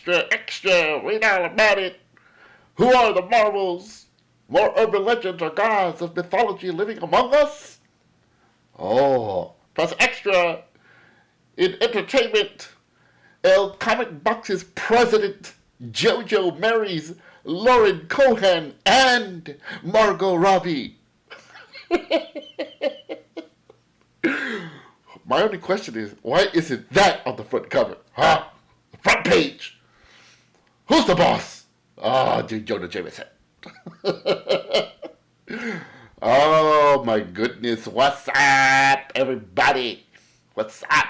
extra, extra, read all about it. Who are the marvels? More urban legends or gods of mythology living among us? Oh, plus extra in entertainment. El Comic Box's president, JoJo marries Lauren Cohan and Margot Robbie. My only question is, why isn't that on the front cover? Huh? The front page. Who's the boss? Jonah Jameson. Oh my goodness. What's up, everybody? What's up?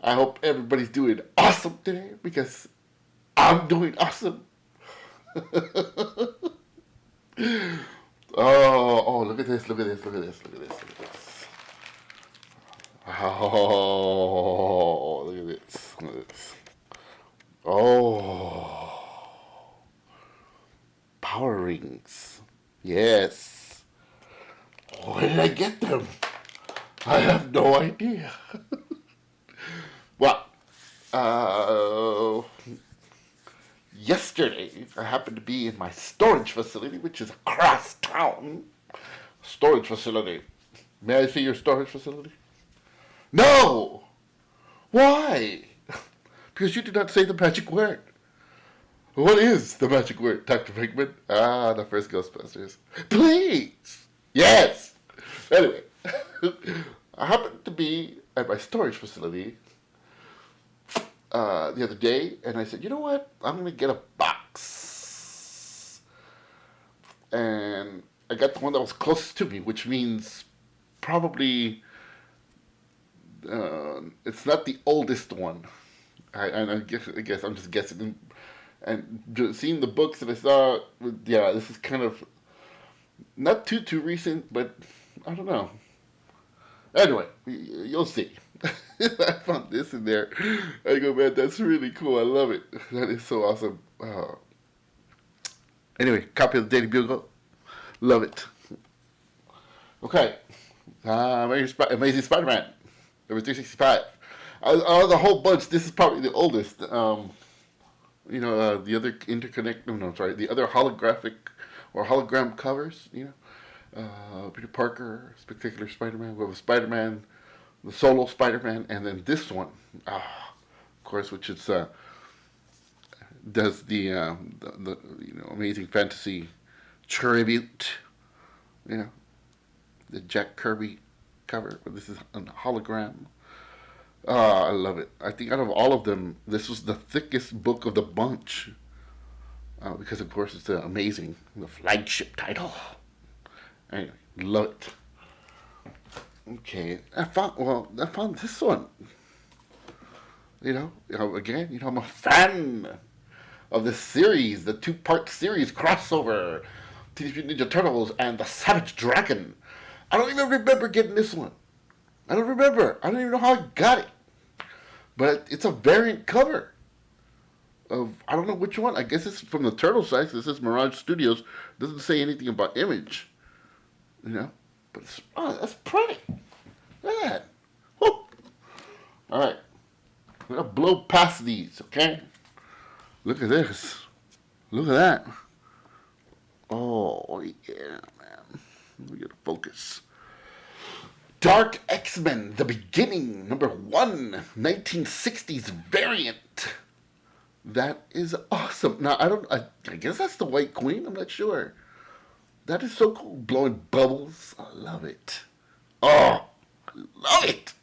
I hope everybody's doing awesome today because I'm doing awesome. Look at this, look at this, look at this, look at this, look at this. Oh, look at this, look at this. Oh, power rings. Yes. Where did I get them? I have no idea. Well, yesterday I happened to be in my storage facility, which is across town. Storage facility. May I see your storage facility? No! Why? Because you did not say the magic word. What is the magic word, Dr. Pinkman? The first Ghostbusters. Please! Yes! Anyway, I happened to be at my storage facility the other day, and I said, you know what? I'm going to get a box. And I got the one that was closest to me, which means probably it's not the oldest one. I guess I'm just guessing. And seeing the books that I saw, yeah, this is kind of not too recent, but I don't know. Anyway, you'll see. I found this in there. I go, man, that's really cool. I love it. That is so awesome. Anyway, copy of the Daily Bugle. Love it. Okay. Amazing Spider-Man. Number 365. The whole bunch, this is probably the oldest. The other the other holographic or hologram covers, Peter Parker, Spectacular Spider-Man, we have Spider-Man, the solo Spider-Man, and then this one, of course, which is does the Amazing Fantasy tribute, the Jack Kirby cover, but this is a hologram. I love it. I think out of all of them, this was the thickest book of the bunch, because of course it's amazing, the flagship title. Anyway, love it. Okay, I found this one. Again, I'm a fan of this series, the 2-part series crossover, Teenage Mutant Ninja Turtles and the Savage Dragon. I don't even remember getting this one. I don't remember. I don't even know how I got it. But it's a variant cover of, I don't know which one. I guess it's from the Turtle side. This is Mirage Studios. Doesn't say anything about Image. But that's pretty. Look at that. Whoop. All right. We're going to blow past these, okay? Look at this. Look at that. Oh, yeah, man. We got to focus. Dark X-Men, The Beginning, number 1, 1960s variant. That is awesome. Now, I guess that's the White Queen. I'm not sure. That is so cool. Blowing bubbles. I love it. Oh, I love it.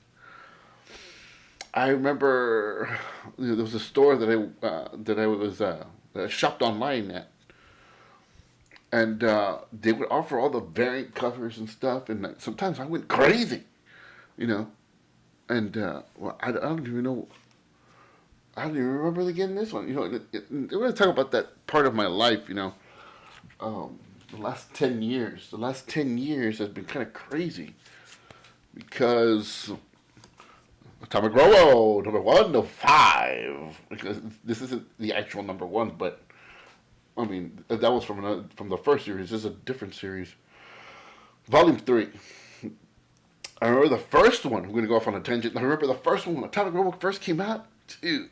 I remember there was a store that I shopped online at. And they would offer all the variant covers and stuff, and sometimes I went crazy, And I don't even know. I don't even remember getting this one. We're going to talk about that part of my life. The last 10 years. The last 10 years has been kind of crazy because Atomic Robo number 105. Because this isn't the actual number 1, but. I mean, that was from the first series. This is a different series. Volume 3. I remember the first one. I'm going to go off on a tangent. I remember the first one when Atomic Robo first came out. Dude,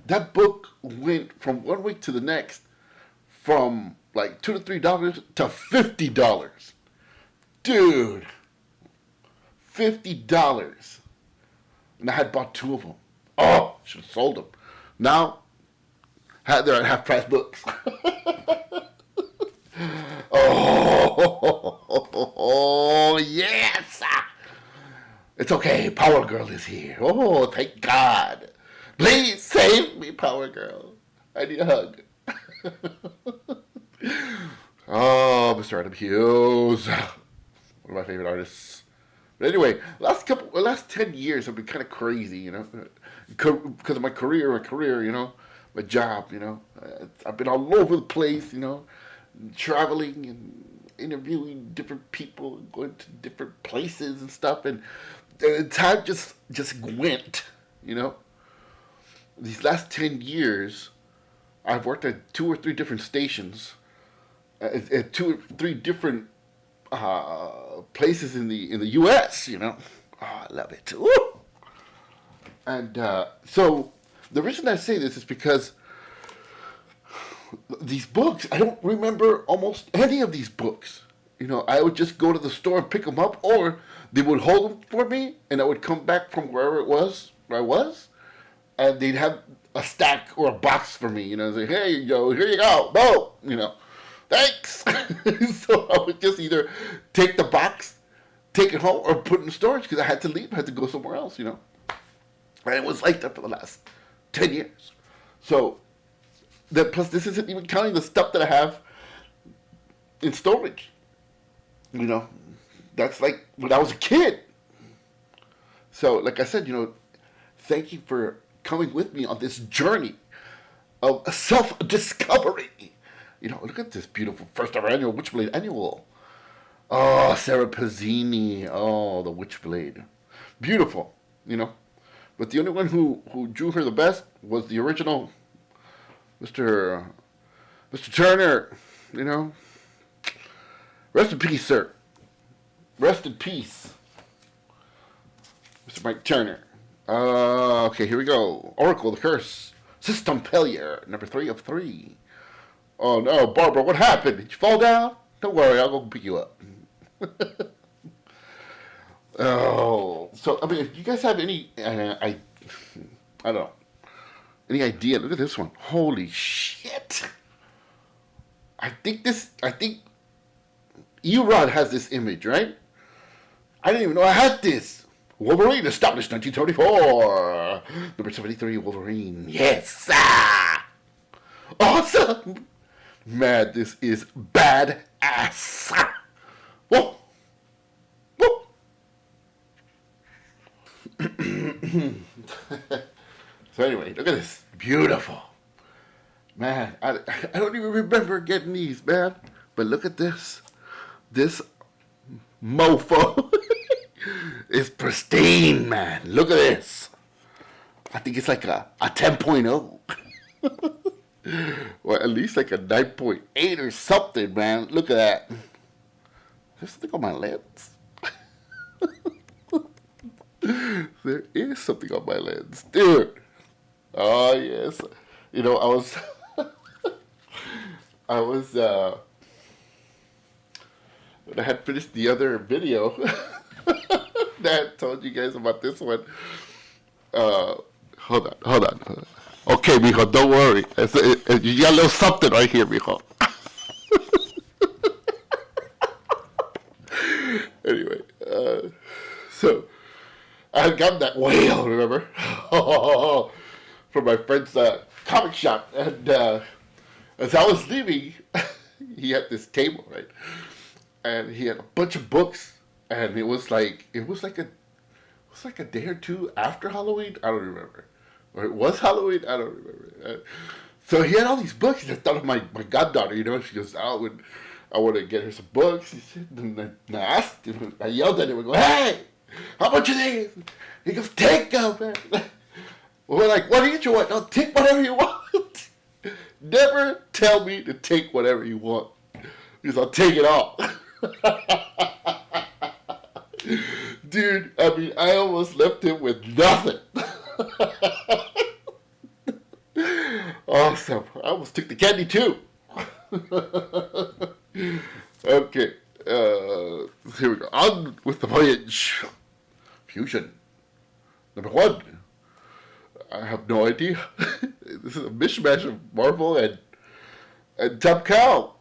That book went from one week to the next from like $2 to $50. Dude, $50. And I had bought two of them. Oh, should have sold them. Now, they're at half price books. Oh, yes. It's okay. Power Girl is here. Oh, thank God. Please save me, Power Girl. I need a hug. Oh, Mr. Adam Hughes. One of my favorite artists. But anyway, last 10 years have been kind of crazy, you know, because of my career, my job, you know. I've been all over the place, you know, traveling and interviewing different people, going to different places and stuff, and time just went, you know. These last 10 years, I've worked at 2 or 3 different stations, at 2 or 3 different places in the U.S. You know, oh, I love it. Woo! And so the reason I say this is because these books, I don't remember almost any of these books. You know, I would just go to the store and pick them up, or they would hold them for me, and I would come back from where I was, and they'd have a stack or a box for me. You know, say, hey, here you go, boom, you know. Thanks. So I would just either take the box, take it home, or put it in storage because I had to leave. I had to go somewhere else, you know. And it was like that for the last 10 years. So, plus this isn't even counting the stuff that I have in storage. You know, that's like when I was a kid. So, like I said, you know, thank you for coming with me on this journey of self-discovery. You know, look at this beautiful first ever annual Witchblade annual. Oh, Sarah Pazzini. Oh, the Witchblade. Beautiful, you know. But the only one who drew her the best was the original Mr. Turner, you know. Rest in peace, sir. Rest in peace, Mr. Mike Turner. Okay, here we go. Oracle, the Curse. System Failure, number 3 of 3. Oh no, Barbara, what happened? Did you fall down? Don't worry, I'll go pick you up. Oh, so, I mean, if you guys have any, I don't know, any idea, look at this one. Holy shit. I think Erod has this image, right? I didn't even know I had this. Wolverine, established 1934. Number 73, Wolverine. Yes! Ah! Awesome! Man, this is badass. Whoa! Whoa! So anyway, look at this. Beautiful. Man, I don't even remember getting these, man. But look at this. This mofo is pristine, man. Look at this. I think it's like a 10.0. Or at least like a 9.8 or something, man. Look at that. There's something on my lens. There is something on my lens. Dude. Oh, yes. You know, I was when I had finished the other video that I told you guys about this one. Hold on. Okay, mijo, don't worry. You got a little something right here, mijo. Anyway, so I had gotten that whale, remember? From my friend's comic shop. And as I was leaving, he had this table, right? And he had a bunch of books. And it was like a day or two after Halloween. I don't remember. Or it was Halloween. I don't remember. So he had all these books. I thought of my goddaughter. You know, she goes, I want to get her some books. He said, and I asked him. I yelled at him. I go, hey, how much are these? He goes, take them, man. We're like, what do you want? No, take whatever you want. Never tell me to take whatever you want, because I'll take it all. Dude, I mean, I almost left him with nothing. Awesome. I almost took the candy too. Okay. Here we go. On with the voyage. Fusion. Number 1. I have no idea. This is a mishmash of Marvel and Top Cow.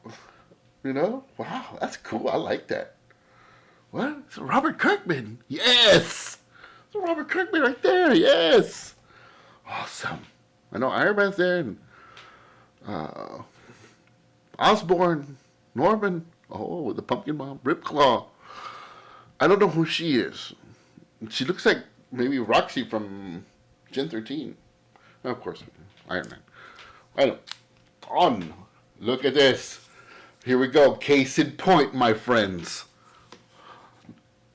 You know? Wow, that's cool. I like that. What? It's Robert Kirkman. Yes! It's Robert Kirkman right there. Yes! Awesome. I know Iron Man's there and Osborn, Norman. Oh, the Pumpkin Mom. Ripclaw. I don't know who she is. She looks like maybe Roxy from Gen 13. Of course, Iron Man. I don't. On. Look at this. Here we go. Case in point, my friends.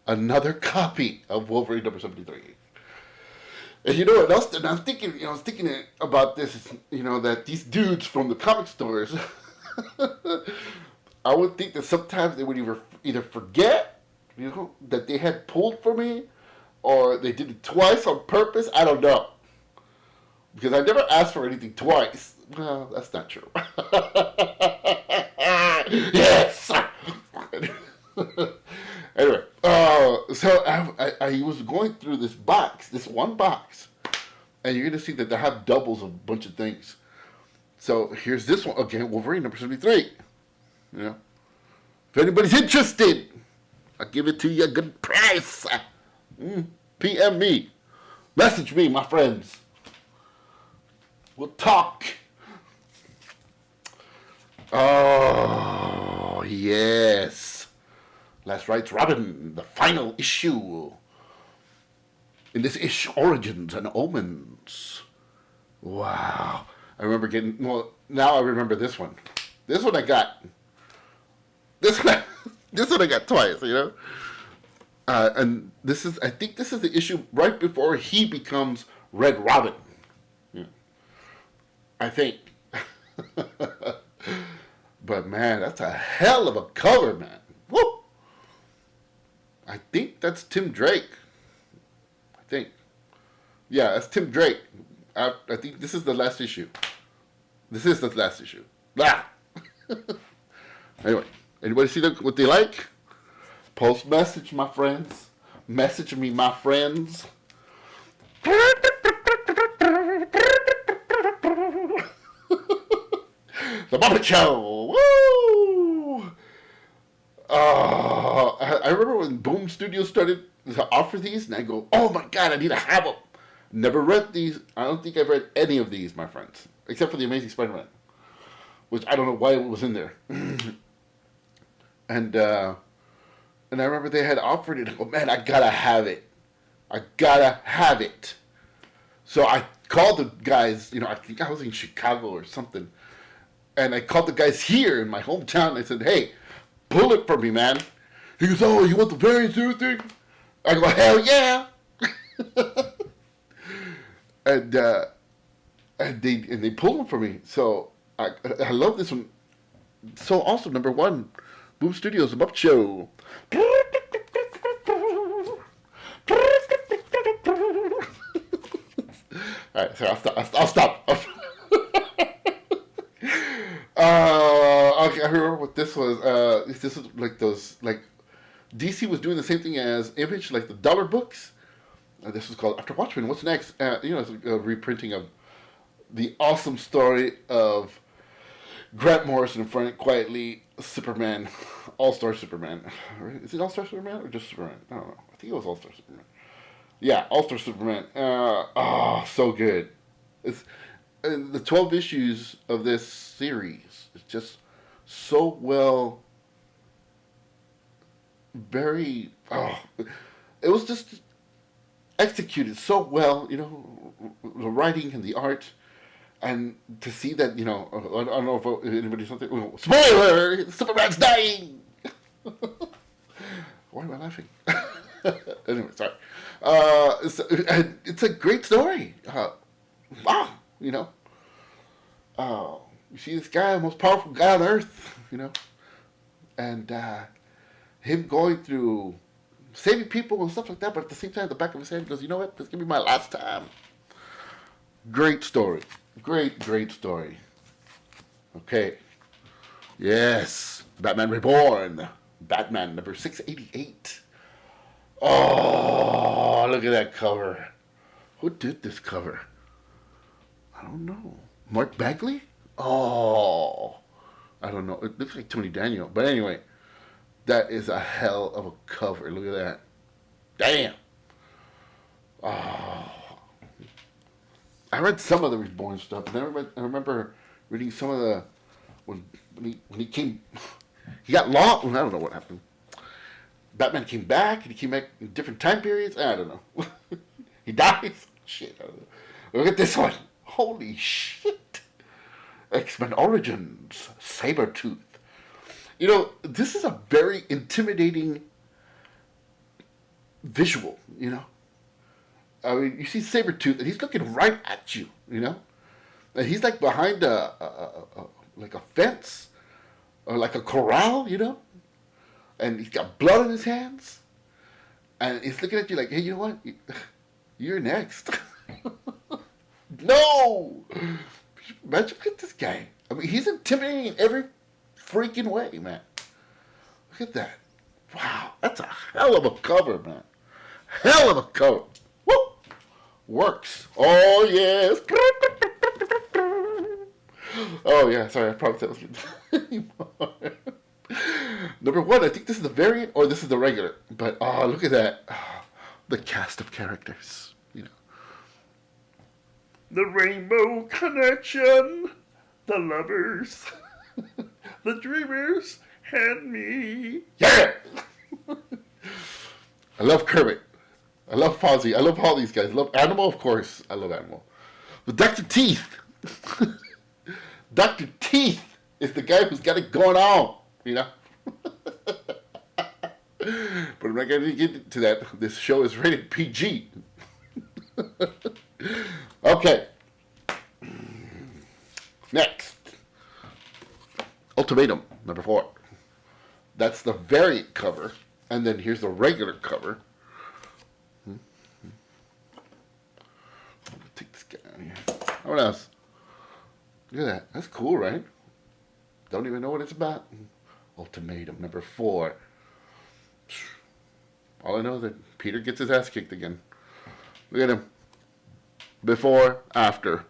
Another copy of Wolverine number 73. And you know what else? And I was thinking, about this, that these dudes from the comic stores, I would think that sometimes they would either forget, that they had pulled for me, or they did it twice on purpose. I don't know. Because I never asked for anything twice. Well, that's not true. Yes! Anyway, so I was going through this one box, and you're going to see that they have doubles of a bunch of things. So here's this one, again, Wolverine number 73. If anybody's interested, I'll give it to you a good price. PM me. Message me, my friends. We'll talk. Oh, yes. Last Right's Robin, the final issue. In this issue, Origins and Omens. Wow. I remember now I remember this one. This one I got. This one I got twice, and I think this is the issue right before he becomes Red Robin. I think. But man, that's a hell of a cover, man. Woo! I think that's Tim Drake. Yeah, that's Tim Drake. I think this is the last issue. Ah! Anyway, anybody see what they like? Post message, my friends. Message me, my friends. The Muppet Show. Woo! I remember when Boom Studios started to offer these, and I go, oh my God, I need to have them. Never read these. I don't think I've read any of these, my friends, except for The Amazing Spider-Man, which I don't know why it was in there. And I remember they had offered it. I go, man, I gotta have it. So I called the guys, I think I was in Chicago or something. And I called the guys here in my hometown. And I said, hey, pull it for me, man. He goes, oh, you want the variants and everything? I go, hell yeah. and they pulled them for me. So I love this one. So awesome. Number 1, Boom Studios, The Muppet Show. All right, so I'll stop. Okay, I remember what this was. This was like those, DC was doing the same thing as Image, like the dollar books. This was called After Watchmen. What's next? It's a reprinting of the awesome story of Grant Morrison and Frank Quietly, Superman, All-Star Superman. Is it All-Star Superman or just Superman? I don't know. I think it was All-Star Superman. Yeah, All-Star Superman. So good. It's the 12 issues of this series. It's just so well. It was just executed so well. The writing and the art. And to see that, I don't know if anybody's something. Spoiler! Superman's dying! Why am I laughing? Anyway, sorry. It's a great story. Wow, you see this guy, the most powerful guy on earth, and him going through saving people and stuff like that, but at the same time, at the back of his head, he goes, you know what? This is going to be my last time. Great story. Great, great story. Okay. Yes. Batman Reborn. Batman number 688. Oh, look at that cover. Who did this cover? I don't know. Mark Bagley? Oh, I don't know. It looks like Tony Daniel. But anyway, that is a hell of a cover. Look at that. Damn. Oh, I read some of the Reborn stuff, and I remember reading some of the when he came, he got lost. I don't know what happened. Batman came back, and he came back in different time periods. I don't know. He dies. Shit. I don't know. Look at this one. Holy shit. X-Men Origins. Sabretooth. You know, this is a very intimidating visual, you know. I mean, you see Sabretooth, and he's looking right at you, you know. And he's like behind like a fence or like a corral, you know. And he's got blood on his hands. And he's looking at you like, hey, you know what? You're next. No! Imagine, look at this guy. I mean, he's intimidating in every freaking way, man. Look at that. Wow, that's a hell of a cover, man. Hell of a cover. Woo! Works. Oh, yes. Oh, yeah, sorry, I promised I was going to Number one, I think this is the variant or this is the regular. But, oh, look at that. Oh, the cast of characters, you know. The Rainbow Connection. The lovers. The dreamers. And me. Yeah! I love Kermit. I love Fozzie. I love all these guys. I love Animal, of course. I love Animal. But Dr. Teeth. Dr. Teeth is the guy who's got it going on, you know? But I'm not going to get into that. This show is rated PG. Okay. Next. Ultimatum, number 4. That's the variant cover. And then here's the regular cover. Take this guy out of here. What else? Look at that. That's cool, right? Don't even know what it's about. Ultimatum, number 4. All I know is that Peter gets his ass kicked again. Look at him. Before, after.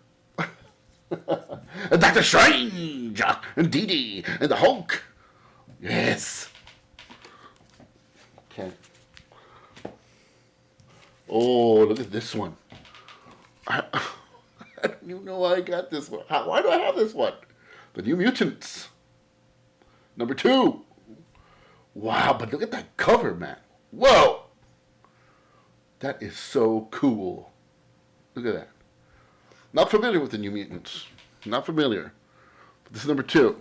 And Doctor Strange! And Dee Dee! And the Hulk! Yes! Okay. Oh, look at this one. I don't even know why I got this one. Why do I have this one? The New Mutants. Number 2. Wow, but look at that cover, man. Whoa! That is so cool. Look at that. Not familiar with the New Mutants. Not familiar. But this is number 2.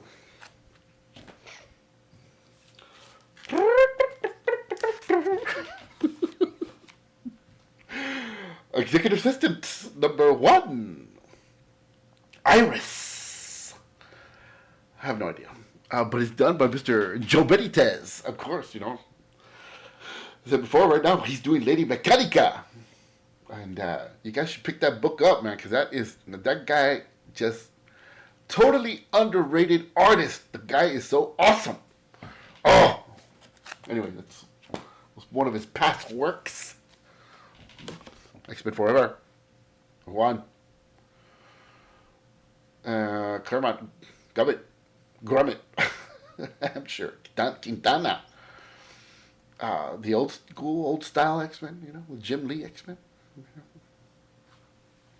Executive Assistant number 1. Iris. I have no idea. But it's done by Mr. Joe Benitez, of course, you know. I said before, right now, he's doing Lady Mechanica. And you guys should pick that book up, man, because that guy just totally underrated artist. The guy is so awesome. Oh! Anyway, that's one of his past works. X-Men Forever. 1. Claremont. Grummet. I'm sure. Quintana. The old school, old style X-Men, you know, with Jim Lee X-Men.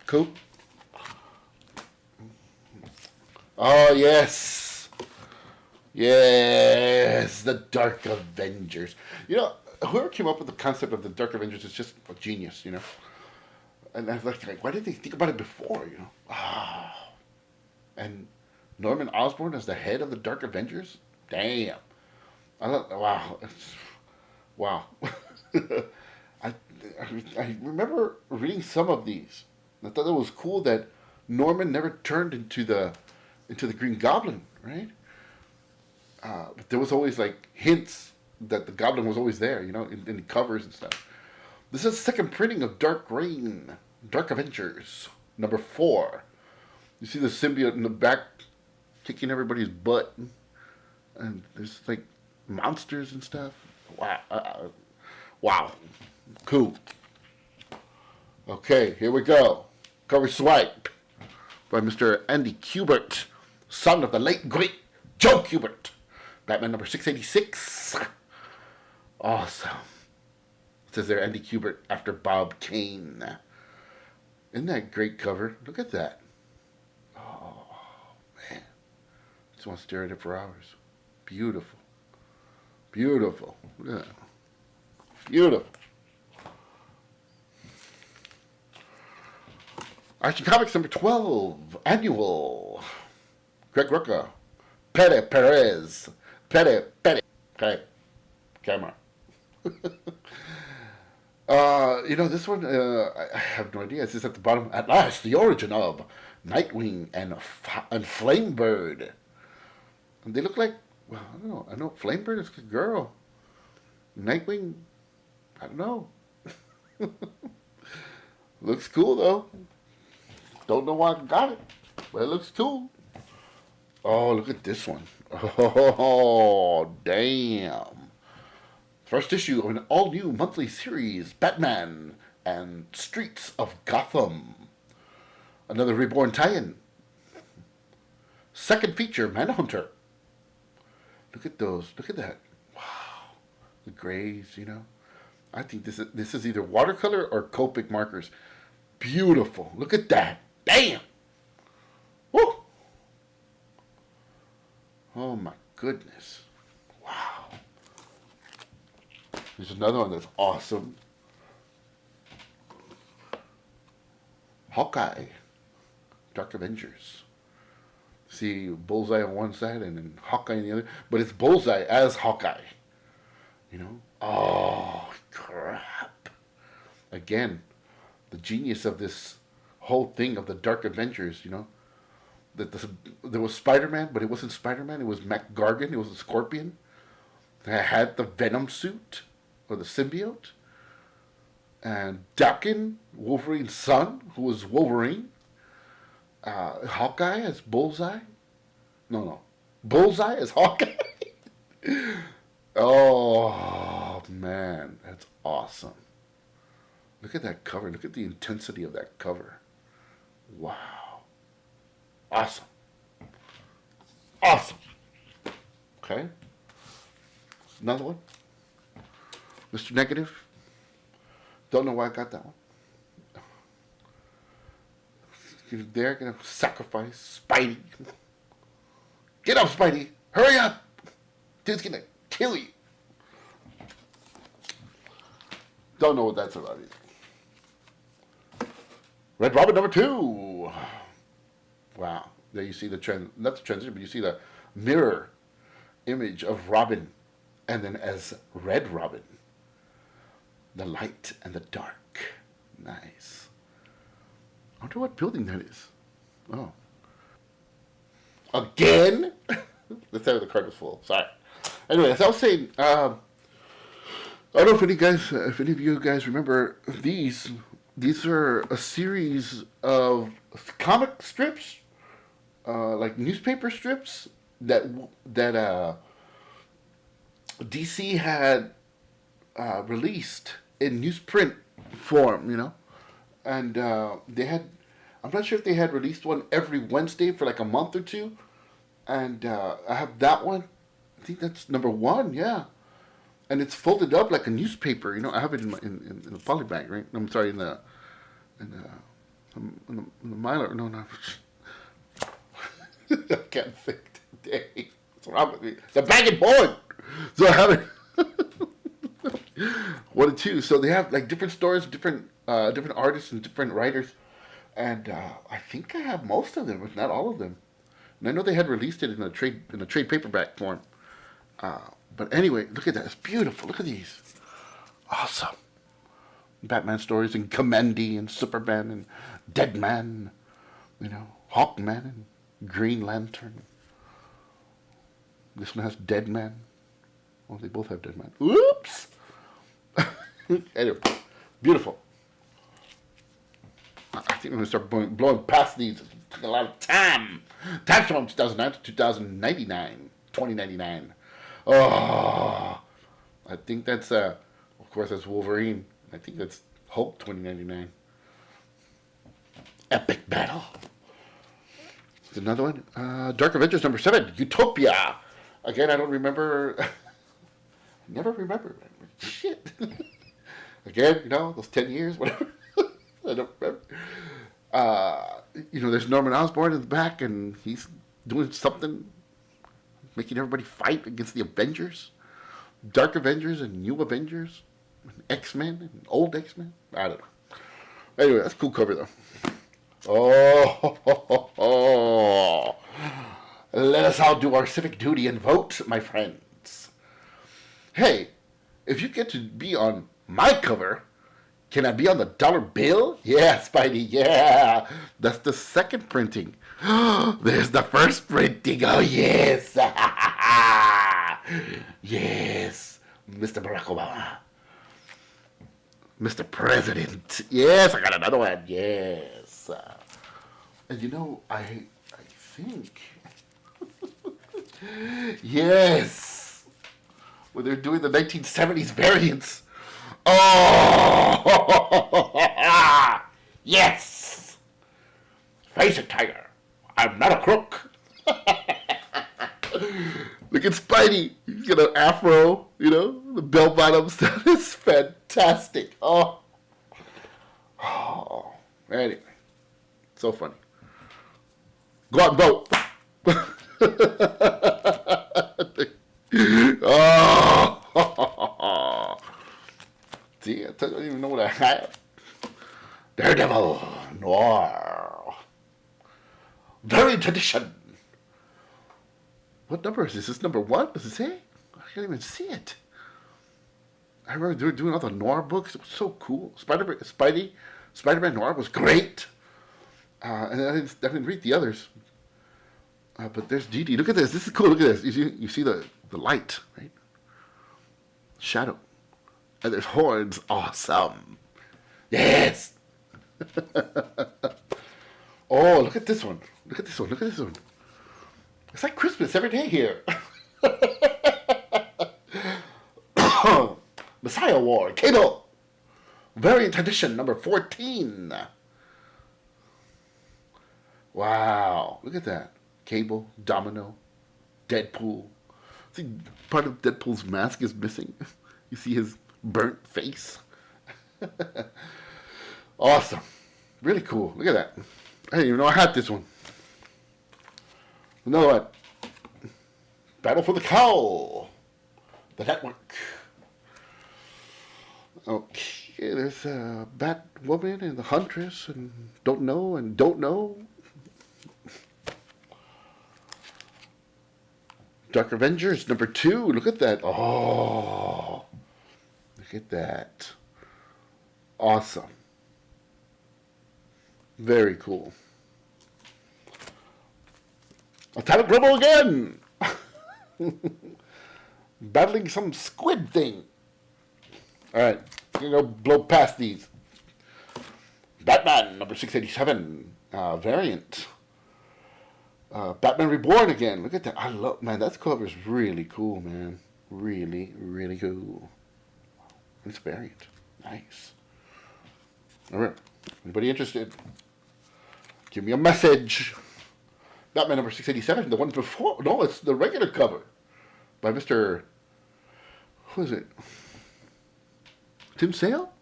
Cool. Oh, yes. Yes, the Dark Avengers. You know, whoever came up with the concept of the Dark Avengers is just a genius, you know. And I was like, why didn't they think about it before, you know? Oh. And Norman Osborn as the head of the Dark Avengers? Damn. Wow. Wow. I remember reading some of these. I thought it was cool that Norman never turned into the Green Goblin, right? But there was always like hints that the Goblin was always there, you know, in the covers and stuff. This is the second printing of Dark Reign, Dark Avengers, number 4. You see the symbiote in the back kicking everybody's butt, and there's like monsters and stuff. Wow, wow, cool. Okay, here we go. Cover swipe by Mr. Andy Kubert, son of the late great Joe Kubert. Batman number 686. Awesome. It says there Andy Kubert after Bob Kane. Isn't that a great cover? Look at that. Oh, man. Just want to stare at it for hours. Beautiful. Beautiful. Look at that. Beautiful. Action Comics number 12, annual. Greg Rucka, Pere Perez, Pere, okay, camera. This one, I have no idea. It's just at the bottom. At last, the origin of Nightwing and Flamebird. And they look like, well, I don't know. I know Flamebird is a girl. Nightwing, I don't know. Looks cool, though. Don't know why I got it, but it looks cool. Oh, look at this one. Oh, damn. First issue of an all-new monthly series, Batman and Streets of Gotham. Another Reborn tie-in. Second feature, Manhunter. Look at those. Look at that. Wow. The grays, I think this is either watercolor or Copic markers. Beautiful. Look at that. Damn! Woo! Oh my goodness. Wow. There's another one that's awesome. Hawkeye. Dark Avengers. See Bullseye on one side and then Hawkeye on the other. But it's Bullseye as Hawkeye. Oh, crap. Again, the genius of this whole thing of the Dark Avengers, that there was Spider-Man, but it wasn't Spider-Man. It was Mac Gargan. It was a Scorpion. That had the Venom suit or the symbiote, and Daken, Wolverine's son, who was Wolverine. Hawkeye as Bullseye. No, Bullseye as Hawkeye. Oh man, that's awesome. Look at that cover. Look at the intensity of that cover. Wow. Awesome. Awesome. Okay. Another one. Mr. Negative. Don't know why I got that one. They're going to sacrifice Spidey. Get up, Spidey. Hurry up. Dude's going to kill you. Don't know what that's about either. Red Robin number 2. Wow. There you see not the transition, but you see the mirror image of Robin. And then as Red Robin. The light and the dark. Nice. I wonder what building that is. Oh. Again? Let's say the card was full. Sorry. Anyway, as I was saying, I don't know if any of you guys remember these. These are a series of comic strips, like newspaper strips that DC had released in newsprint form, and they had. I'm not sure if they had released one every Wednesday for like a month or two, and I have that one. I think that's number 1, yeah. And it's folded up like a newspaper, I have it in the poly bag, right? I'm sorry, in the Mylar. No. I can't think today. What's wrong with me? The bag and board. So I have it. 1 and 2. So they have like different stories, different artists and different writers, and I think I have most of them, if not all of them. And I know they had released it in a trade paperback form. But anyway, look at that. It's beautiful. Look at these. Awesome. Batman stories and Commandy and Superman and Deadman, Hawkman and Green Lantern. This one has Deadman. Well, they both have Deadman. Oops! Anyway, beautiful. I think I'm going to start blowing past these as took a lot of time. Time from 2009 to 2099. 2099. Oh, I think that's, of course, that's Wolverine. I think that's Hulk 2099. Epic battle. There's another one. Dark Avengers number 7, Utopia. Again, I don't remember. Never remember. Shit. Again, those 10 years, whatever. I don't remember. There's Norman Osborn in the back, and he's doing something, making everybody fight against the Avengers. Dark Avengers and New Avengers. And X-Men and Old X-Men. I don't know. Anyway, that's a cool cover, though. Oh, let us all do our civic duty and vote, my friends. Hey, if you get to be on my cover, can I be on the dollar bill? Yeah, Spidey, yeah. That's the second printing. There's the first printing. Oh, yes. Yes, Mr. Barack Obama. Mr. President. Yes, I got another one. Yes. And I think, yes, when they're doing the 1970s variants. Oh, yes. Face it, Tiger. I'm not a crook. Look at Spidey. He's got an afro, the bell bottoms. That is fantastic. Oh. Anyway, so funny. Go out and vote. Oh. See, I don't even know what I have. Daredevil Noir. Variant edition. What number is this? Is this number 1? Does it say? I can't even see it. I remember they were doing all the Noir books. It was so cool. Spider-Man Noir was great. And I didn't read the others. But there's DD. Look at this. This is cool. Look at this. You see the light, right? Shadow. And there's horns. Awesome. Yes. Oh, look at this one. Look at this one. Look at this one. It's like Christmas every day here. Messiah War. Cable. Variant edition number 14. Wow. Look at that. Cable, Domino, Deadpool. See, part of Deadpool's mask is missing. You see his burnt face. Awesome. Really cool. Look at that. I didn't even know I had this one. Another one. Battle for the Cowl. The Network. Okay, there's Batwoman and the Huntress and Don't Know. Dark Avengers number 2. Look at that. Oh, look at that. Awesome. Very cool. Atomic ROBO again. Battling some squid thing. All right, I'm gonna go blow past these. Batman number 687 variant. Batman Reborn again. Look at that. Man, that cover is really cool, man. Really, really cool. It's variant. Nice. All right. Anybody interested? Give me a message. Batman number 687. The one before. No, it's the regular cover. By Mr. Who is it? Tim Sale?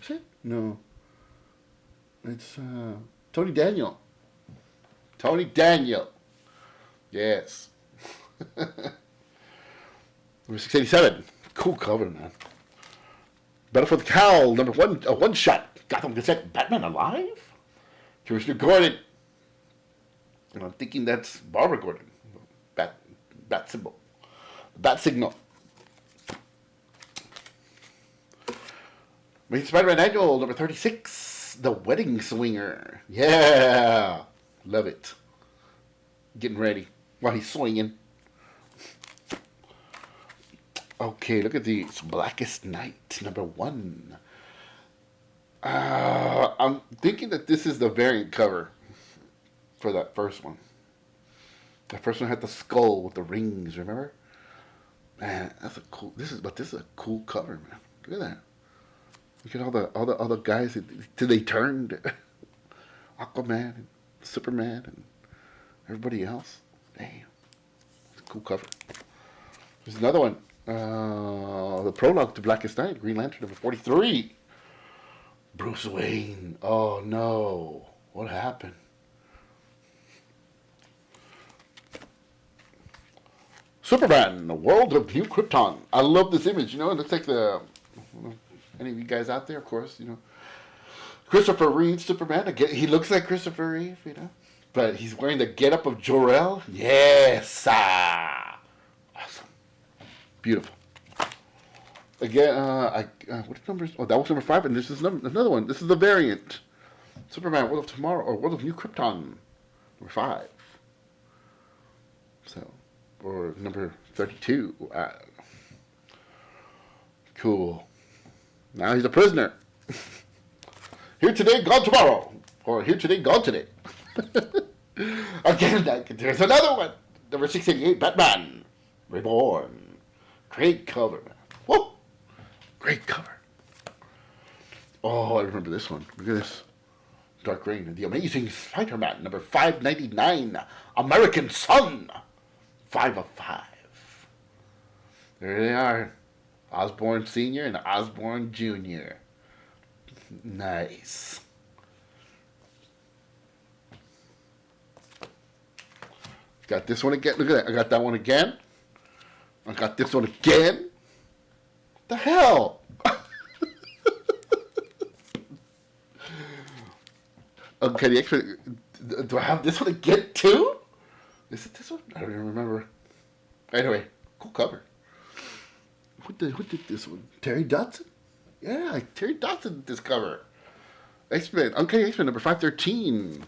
Is it? No. It's Tony Daniel. Tony Daniel. Yes. Number 687. Cool cover, man. Battle for the Cowl, number 1, a one-shot. Gotham Gazette, Batman Alive? Commissioner Gordon. And I'm thinking that's Barbara Gordon. Bat symbol. Bat signal. Amazing Spider-Man Annual, number 36. The Wedding Swinger. Yeah. Love it. Getting ready while he's swinging. Okay, look at these. Blackest Night, number 1. I'm thinking that this is the variant cover. for that first one. The first one had the skull with the rings. Remember? Man, that's a cool. This is a cool cover, man. Look at that. Look at all the guys till they turned. Aquaman and Superman and everybody else. Damn, it's a cool cover. There's another one. The prologue to Blackest Night, Green Lantern number 43. Bruce Wayne. Oh no, what happened? Superman, the world of New Krypton. I love this image. You know, it looks like any of you guys out there, of course, you know, Christopher Reeve, Superman. Again, he looks like Christopher Reeve, you know, but he's wearing the getup of Jor-El. Yes, awesome, beautiful. Again, what numbers? Oh, that was number 5, and this is another one. This is the variant. Superman, World of Tomorrow, or World of New Krypton, number 5. So, or number 32. Cool. Now he's a prisoner. Here today, gone tomorrow. Or here today, gone today. Again, there's another one. Number 688, Batman. Reborn. Great cover, man. Whoa. Great cover. Oh, I remember this one. Look at this. Dark Reign. The Amazing Spider-Man. Number 599. American Son. 5 of 5. There they are. Osborn Sr. and Osborn Jr. Nice. Got this one again. Look at that. I got that one again. I got this one again. The hell? Okay, the extra. Do I have this one again too? Is it this one? I don't even remember. Anyway, cool cover. Who did this one? Terry Dodson? Yeah, Terry Dodson did this cover. X-Men, okay, X-Men number 513.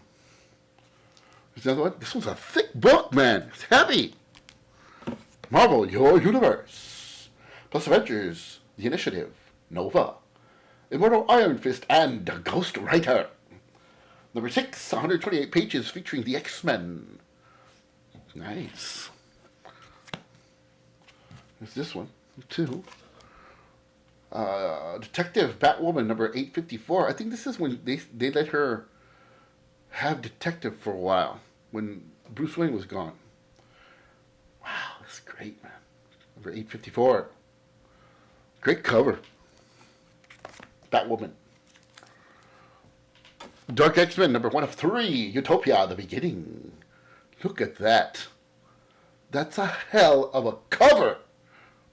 There's another one. This one's a thick book, man. It's heavy. Marvel, Your Universe. Plus Avengers, The Initiative, Nova, Immortal Iron Fist, and Ghost Rider. Number 6, 128 pages featuring the X-Men. Nice. There's this one, too. Detective Batwoman, number 854. I think this is when they let her have detective for a while, when Bruce Wayne was gone. Wow, that's great, man. Number 854. Great cover. Batwoman. Dark X-Men, number 1 of 3. Utopia, the Beginning. Look at that. That's a hell of a cover.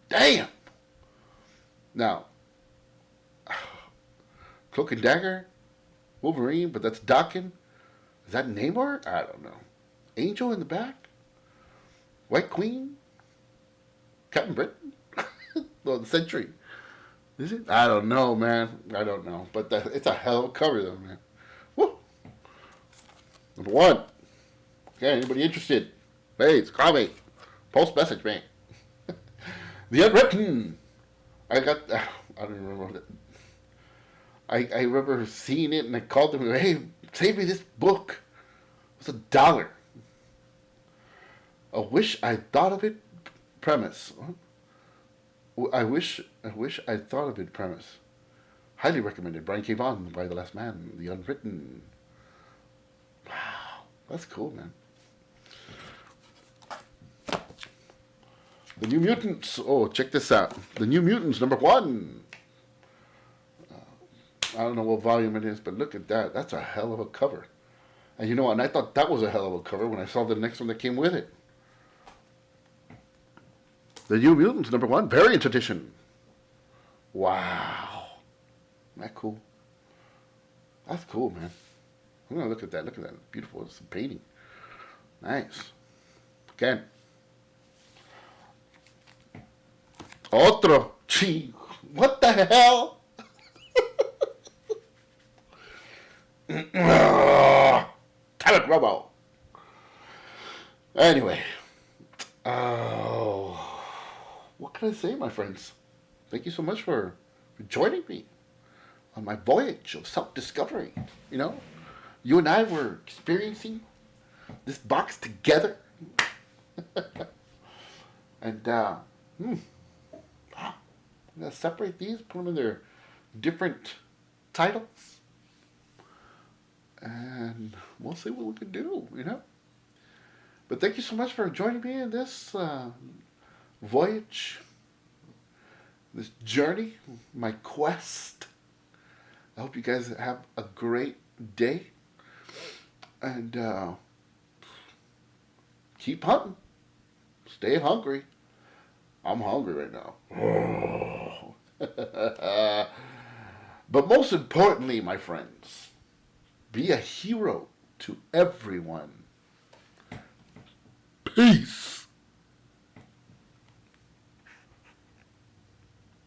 Damn. Now, Cloak and Dagger, Wolverine, but that's Daken. Is that Namor? I don't know. Angel in the back? White Queen? Captain Britain? Well, the Sentry. Is it? I don't know, man. I don't know. But it's a hell of a cover, though, man. Woo! Number 1. Okay, anybody interested? Please, call me. Post message me. The Unwritten. I don't remember that. I remember seeing it and I called them, hey, save me this book. It was $1. A wish I thought of it premise. I wish I thought of it premise. Highly recommended. Brian K. Vaughan by The Last Man. The Unwritten. Wow. That's cool, man. The New Mutants. Oh, check this out. The New Mutants, number 1. I don't know what volume it is, but look at that. That's a hell of a cover. And you know what? And I thought that was a hell of a cover when I saw the next one that came with it. The New Mutants, number 1, Variant Edition. Wow. Isn't that cool? That's cool, man. I'm going to look at that. Look at that. Beautiful. It's a painting. Nice. Again. Otro. Gee. What the hell? Damn it, Robo. Anyway. What can I say, my friends? Thank you so much for joining me on my voyage of self-discovery. You know, you and I were experiencing this box together. And I'm gonna separate these, put them in their different titles, and we'll see what we can do, you know. But thank you so much for joining me in this voyage, this journey, my quest. I hope you guys have a great day, and keep hunting. Stay hungry. I'm hungry right now. But most importantly, my friends, be a hero to everyone. Peace.